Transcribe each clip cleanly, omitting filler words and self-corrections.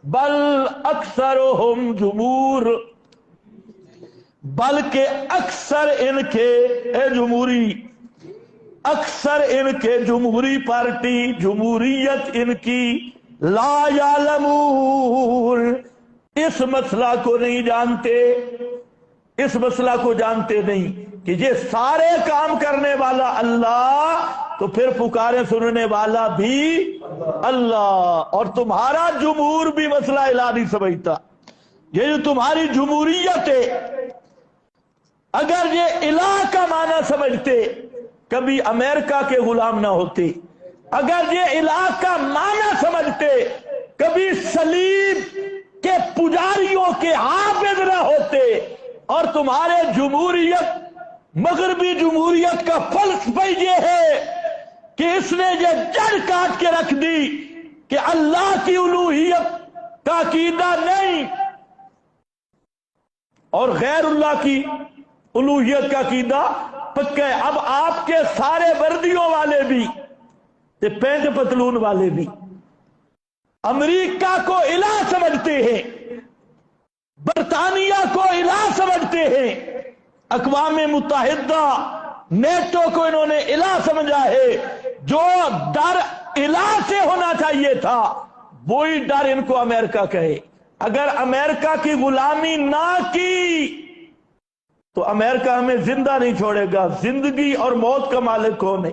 بل اکثرہم جمہور، بلکہ اکثر ان کے، اے جمہوری، اکثر ان کے جمہوری پارٹی، جمہوریت ان کی، لا یعلمون، اس مسئلہ کو نہیں جانتے، اس مسئلہ کو جانتے نہیں کہ یہ سارے کام کرنے والا اللہ، تو پھر پکارے سننے والا بھی اللہ، اور تمہارا جمہور بھی مسئلہ الہ نہیں سمجھتا۔ یہ جو تمہاری جمہوریت ہے، اگر یہ الہ کا معنی سمجھتے کبھی امریکہ کے غلام نہ ہوتے، اگر یہ الہ کا معنی سمجھتے کبھی صلیب کے پجاریوں کے عابد نہ ہوتے۔ اور تمہارے جمہوریت، مغربی جمہوریت کا فلسفہ یہ ہے کہ اس نے یہ جڑ کاٹ کے رکھ دی کہ اللہ کی الوہیت کا عقیدہ نہیں اور غیر اللہ کی الوہیت کا عقیدہ پکا ہے۔ اب آپ کے سارے وردیوں والے بھی، پینٹ پتلون والے بھی امریکہ کو الہ سمجھتے ہیں، برطانیہ کو الہ سمجھتے ہیں، اقوام متحدہ، نیٹو کو انہوں نے الہ سمجھا ہے۔ جو ڈر الہ سے ہونا چاہیے تھا وہی ڈر ان کو امریکہ کہے۔ اگر امریکہ کی غلامی نہ کی تو امریکہ ہمیں زندہ نہیں چھوڑے گا۔ زندگی اور موت کا مالک کون ہے؟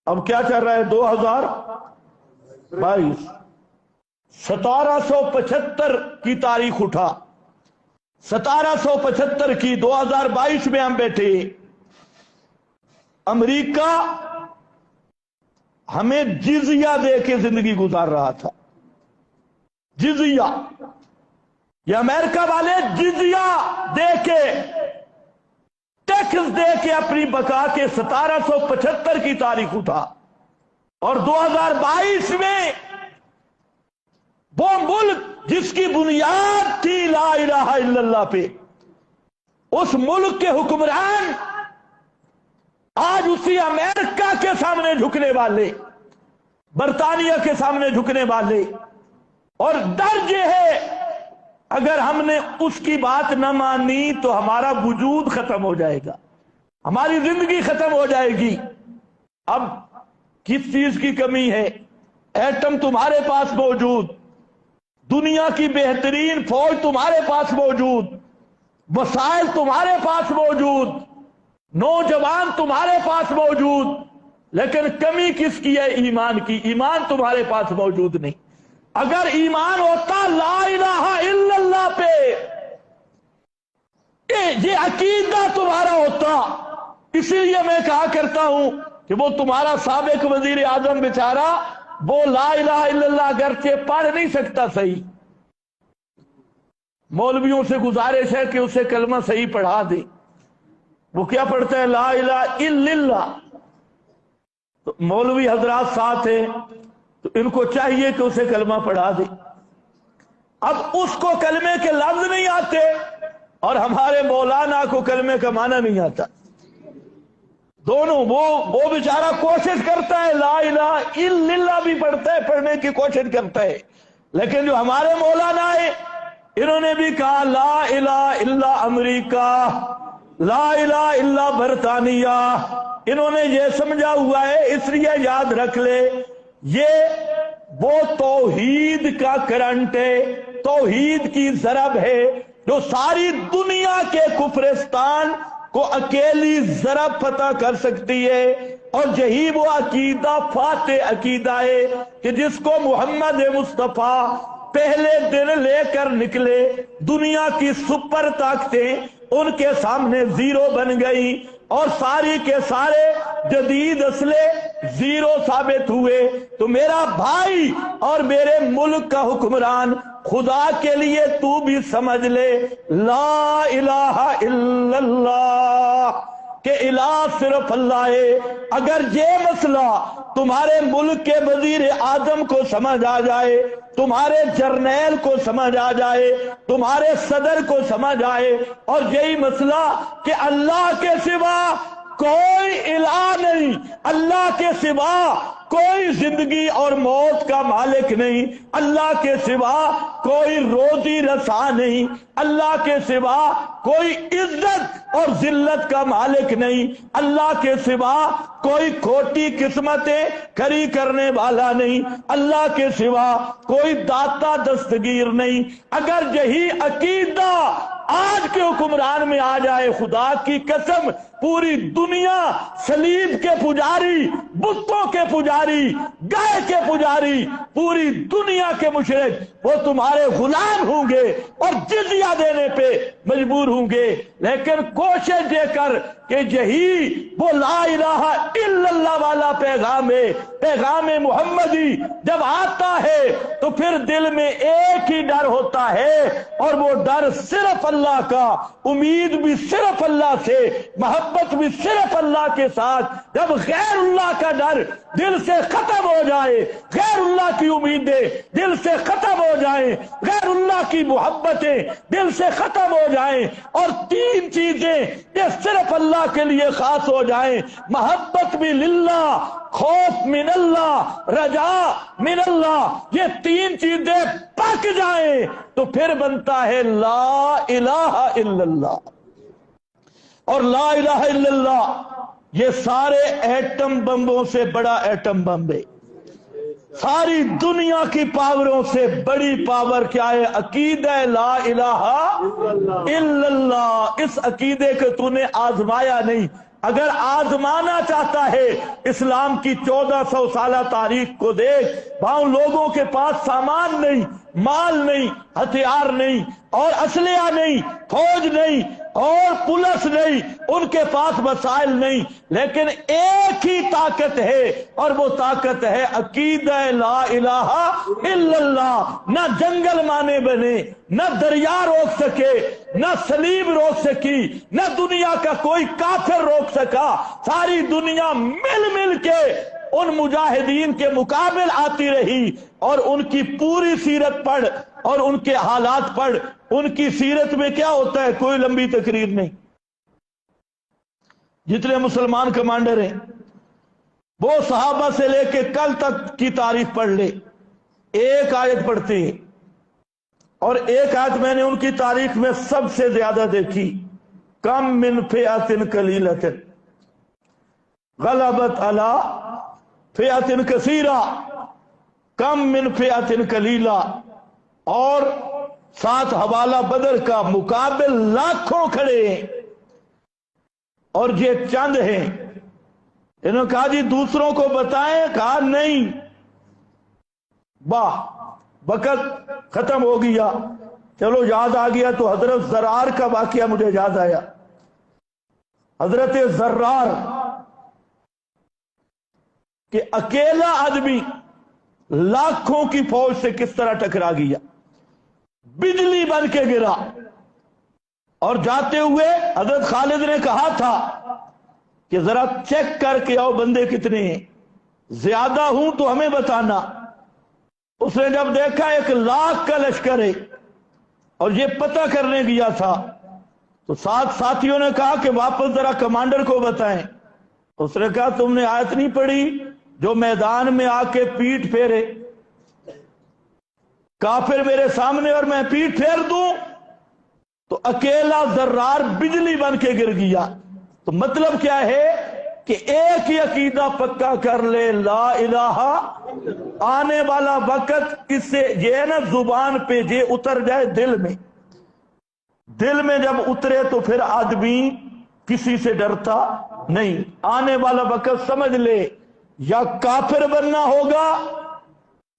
اب کیا چل رہا ہے؟ 2022، 1775 کی تاریخ اٹھا، 1775 کی، 2022 میں ہم بیٹھے۔ امریکہ ہمیں جزیہ دے کے زندگی گزار رہا تھا، جزیہ، یہ امریکہ والے جزیہ دے کے، ٹیکس دے کے اپنی بقا کے 1775 کی تاریخ اٹھا، اور 2022 میں وہ ملک جس کی بنیاد تھی لا الہ الا اللہ پہ، اس ملک کے حکمران آج اسی امریکہ کے سامنے جھکنے والے، برطانیہ کے سامنے جھکنے والے، اور ڈر یہ ہے اگر ہم نے اس کی بات نہ مانی تو ہمارا وجود ختم ہو جائے گا، ہماری زندگی ختم ہو جائے گی۔ اب کس چیز کی کمی ہے؟ ایٹم تمہارے پاس موجود، دنیا کی بہترین فوج تمہارے پاس موجود، وسائل تمہارے پاس موجود، نوجوان تمہارے پاس موجود، لیکن کمی کس کی ہے؟ ایمان کی۔ ایمان تمہارے پاس موجود نہیں۔ اگر ایمان ہوتا لا الہ الا اللہ پہ، یہ عقیدہ تمہارا ہوتا، اسی لیے میں کہا کرتا ہوں کہ وہ تمہارا سابق وزیر اعظم بیچارہ، وہ لا الہ الا اللہ اگرچہ پڑھ نہیں سکتا صحیح، مولویوں سے گزارش ہے کہ اسے کلمہ صحیح پڑھا دے۔ وہ کیا پڑھتا ہے؟ لا الہ الا اللہ۔ تو مولوی حضرات ساتھ ہیں تو ان کو چاہیے کہ اسے کلمہ پڑھا دے۔ اب اس کو کلمے کے لفظ نہیں آتے اور ہمارے مولانا کو کلمے کا معنی نہیں آتا، دونوں۔ وہ بیچارہ کوشش کرتا ہے، لا الہ الا اللہ بھی پڑھتا ہے، پڑھنے کی کوشش کرتا ہے، لیکن جو ہمارے مولانا ہے انہوں نے بھی کہا لا الہ الا امریکہ، لا الہ الا برطانیہ۔ انہوں نے یہ سمجھا ہوا ہے، اس لیے یاد رکھ لے، یہ وہ توحید کا کرنٹ ہے، توحید کی ضرب ہے جو ساری دنیا کے کفرستان کو اکیلی ضرب فتح کر سکتی ہے، اور یہی وہ عقیدہ فاتح عقیدہ ہے کہ جس کو محمد مصطفیٰ پہلے دن لے کر نکلے، دنیا کی سپر طاقتیں ان کے سامنے زیرو بن گئی، اور ساری کے سارے جدید اسلحے زیرو ثابت ہوئے۔ تو میرا بھائی اور میرے ملک کا حکمران، خدا کے لیے تو بھی سمجھ لے لا الہ الا اللہ، کہ الہ صرف اللہ ہے۔ اگر یہ مسئلہ تمہارے ملک کے وزیر اعظم کو سمجھ آ جائے، تمہارے جرنیل کو سمجھ آ جائے، تمہارے صدر کو سمجھ آئے، اور یہی مسئلہ کہ اللہ کے سوا कोई इलाह नहीं, अल्लाह के सिवा कोई जिंदगी और मौत का मालिक नहीं, अल्लाह के सिवा कोई रोजी रसा नहीं, अल्लाह के सिवा कोई इज्जत और जिल्लत का मालिक नहीं, अल्लाह के सिवा कोई खोटी किस्मतें खरी करने वाला नहीं, अल्लाह के सिवा कोई दाता दस्तगीर नहीं। अगर यही अकीदा आज के हुक्मरान में आ जाए, खुदा की कसम पूरी दुनिया सलीब के पुजारी, बुतों के पुजारी, गाय के पुजारी, पूरी दुनिया के मुशरिक वो तुम्हारे गुलाम होंगे और जिज़िया देने पे मजबूर होंगे। लेकिन कोशिश ये कर कि यही वो ला इलाहा इल्लल्लाह वाला पैगाम है, पैगाम मुहम्मदी जब आता है तो फिर दिल में एक ही डर होता है और वो डर सिर्फ अल्लाह का, उम्मीद भी सिर्फ अल्लाह से, मोहब्बत भी सिर्फ अल्लाह के साथ। जब गैरुल्लाह का डर दिल से खत्म हो जाए, गैरुल्लाह की उम्मीदें दिल से खत्म हो जाए, गैरुल्लाह की मोहब्बतें दिल से खत्म हो जाए और तीन चीजें ये सिर्फ अल्लाह के लिए खास हो जाए, मोहब्बत भी लिल्लाह, खौफ मिनल्लाह, रजा मिनल्लाह, ये तीन चीजें पक जाए तो फिर बनता है ला इलाहा इल्लल्लाह। और ला इलाहा इल्लल्लाह ये सारे एटम बम्बों से बड़ा एटम बम है, सारी दुनिया की पावरों से बड़ी पावर क्या है? अकीदा ला इलाहा इल्लल्लाह। इस अकीदे को तूने आजमाया नहीं। अगर आजमाना चाहता है इस्लाम की 1400 साल तारीख को देख, वहां लोगों के पास सामान नहीं, माल नहीं, हथियार नहीं और असलिया नहीं, फौज नहीं और पुलिस नहीं, उनके पास वसाइल नहीं, लेकिन एक ही ताकत है और वो ताकत है अकीदा ला इलाहा इल्लल्लाह। न जंगल माने बने, न दरिया रोक सके, न सलीब रोक सकी, न दुनिया का कोई काफिर रोक सका। सारी दुनिया मिल मिल के उन मुजाहिदीन के मुकाबिल आती रही और उनकी पूरी सीरत पढ़ और उनके हालात पढ़। उनकी सीरत में क्या होता है? कोई लंबी तकरीर नहीं। जितने मुसलमान कमांडर हैं वो सहाबा से लेके कल तक की तारीख पढ़ ले, एक आयत पढ़ते हैं और एक आयत मैंने उनकी तारीख में सबसे ज्यादा देखी, कम मिन फिअतिन कलीलतिन गलबत अला फिअतिन कसीरा, कम मिन फिअतिन कलीला। और साथ हवाला बदर का मुकाबिल लाखों खड़े हैं और ये चंद हैं। इन्होंने कहा जी दूसरों को बताएं, कहा नहीं, वाह वक़्त खत्म हो गया। चलो याद आ गया तो हजरत जर्रार का वाकया मुझे याद आया। हजरत जर्रार कि अकेला आदमी लाखों की फौज से किस तरह टकरा गया, बिजली बन के गिरा। और जाते हुए हजरत खालिद ने कहा था कि जरा चेक करके आओ बंदे कितने हैं, ज्यादा हूं तो हमें बताना। उसने जब देखा 1 लाख का लश्कर है और ये पता करने गया था तो साथ साथियों ने कहा कि वापस जरा कमांडर को बताएं। उसने कहा तुमने आयत नहीं पढ़ी जो मैदान में आके पीठ फेरे, काफिर मेरे सामने और मैं पीठ फेर दूं तो अकेला जर्रार बिजली बन के गिर गया। तो मतलब क्या है कि एक ही अकीदा पक्का कर ले, ला इलाहा। आने वाला वक्त इससे ये है ना, जुबान पे ये उतर जाए दिल में, दिल में जब उतरे तो फिर आदमी किसी से डरता नहीं। आने वाला वक्त समझ ले, या काफिर बनना होगा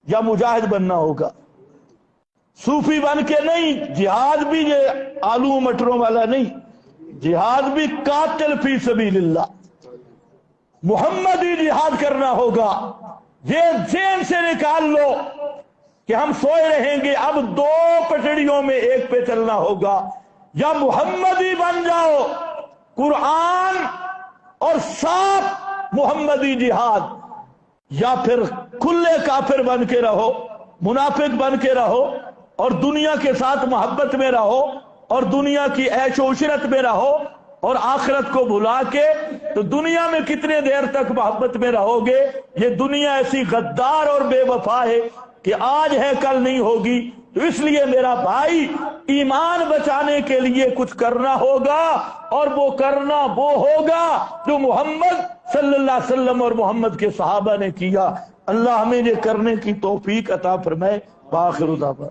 या मुजाहिद बनना होगा। सूफी बन के नहीं, जिहाद भी ये आलू मटरों वाला नहीं, जिहाद भी कातिल फी सबीलिल्लाह, मुहम्मदी जिहाद करना होगा। ये जेन से निकाल लो कि हम सोए रहेंगे, अब 2 पटड़ियों में एक पे चलना होगा। या मुहम्मदी बन जाओ, कुरान और साफ मुहम्मदी जिहाद, या फिर खुले काफिर बन के रहो, मुनाफिक बन के रहो और दुनिया के साथ मोहब्बत में रहो और दुनिया की ऐश उशरत में रहो और आखिरत को भुला के तो दुनिया में कितने देर तक मोहब्बत में रहोगे। ये दुनिया ऐसी गद्दार और बेवफा है कि आज है कल नहीं होगी। तो इसलिए मेरा भाई, ईमान बचाने के लिए कुछ करना होगा, और वो करना वो होगा जो मोहम्मद सल्लल्लाहु अलैहि वसल्लम और मोहम्मद के सहाबा ने किया। अल्लाह हमें ये करने की तौफीक अता फरमाए। आखिर दावा।